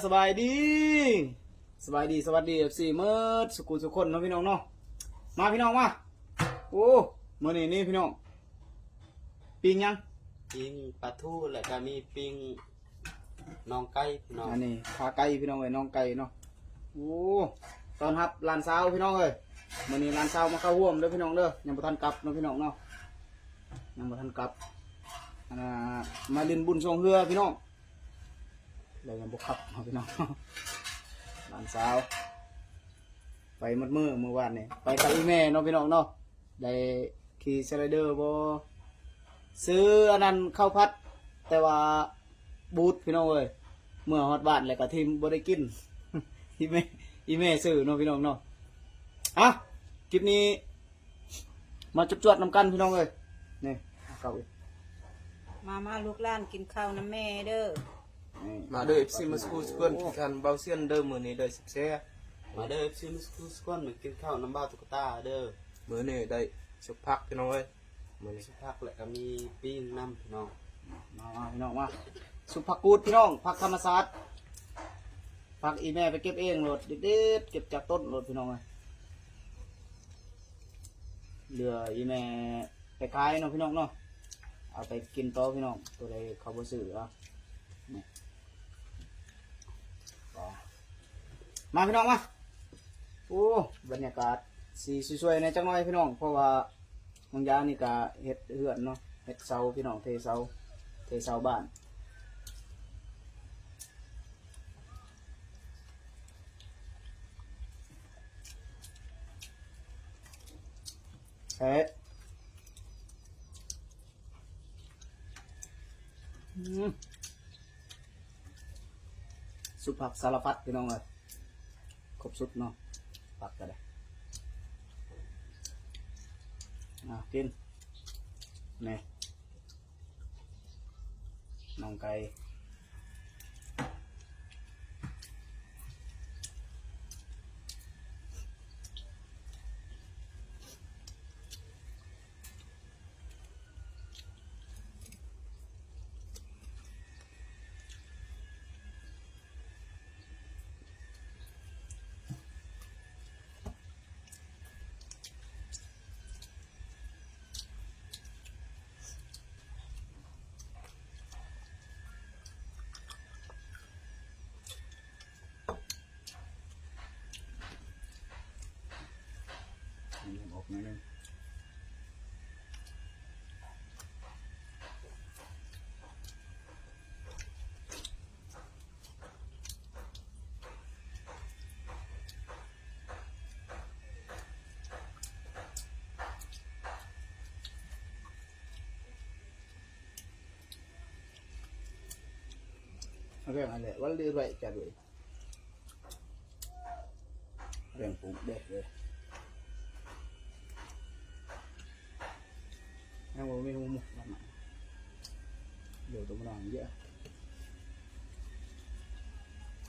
สบายดีสบายดีสวัสดีFCเมื่อสุขุสุขคนเนาะพี่น้องเนาะมาพี่น้องมาโอ้เมื่อนี้พี่น้องปิ้งยังปิ้งปลาทูแล้วก็มีปิ้งน้องไก่พี่น้องอันนี้ขาไก่พี่น้องเอ้ยน้องไก่เนาะโอ้ตอนรับร้านสาวพี่น้องเอ้ยเมื่อนี้ร้านสาวมาเข้าร่วมเด้อพี่น้องเด้อยังบ่ทันกลับเนาะพี่น้องเนาะยังบ่ทันกลับมาลินบุญทรงเรือพี่น้องเลยยังบ่ขับเนาะพี่น้องร้านสาวไปมัดมือเมื่อวานนี่ไปกับอีแม่เนาะพี่น้องเนาะได้ขี่สไลเดอร์บ่ซื้ออันนั้นข้าวพัดแต่ว่าบูทพี่น้องเอ้ยเมื่อฮอดบ้านแล้วก็ทีมบ่ได้กิน อีแม่ซื้อเนาะพี่น้องเนาะอ่ะคลิปนี้มาจวดๆนำกันพี่น้องเอ้ยนี่เก่าอีก มาลูกหล้านกินข้าวน้ำแม่เด้อ นี่ มาเด้อ FC มาสกูสกุลกันเบาเซียนเด้อมื้อนี้ได้สิบแซ่ มาเด้อชิมสกุลมากินข้าวน้ำบ้าตุ๊กตาเด้อ มื้อนี้ได้สักพักพี่น้องเอ้ยมื้อนี้ สักพักแล้วก็มีปิ้งน้ำพี่น้อง มาพี่น้องมาสุภกูดพี่น้องผักธรรมศาสตร์ผักอีแม่ไปเก็บเองโหลดเด็ดๆเก็บจากต้นโหลดพี่น้องเลยเหลืออีแม่ไปขายเนาะพี่น้องเนาะเอาไปกินต่อพี่น้องตัวใดเขาบ่ซื้ออ่ะนี่ต่อมาพี่น้องมาโอ้บรรยากาศสีสวยๆในจังหน่อยพี่น้องเพราะว่าบางยานี่ก็เฮ็ดเฮือนเนาะเฮ็ดเสาพี่น้องเทเสาบ้านเฮ็ดสุดผักสารพัดพี่น้องเลยครบสุดเนาะผักก็ได้กินนี่น้องไก่ออกนิดนึงเรื่องอะไรวันเรื่อยๆจะด้วยเรื่องปลูกเด็กเลยยังไม่รู้มุกมันเดี๋ยวตัวมันเยอะ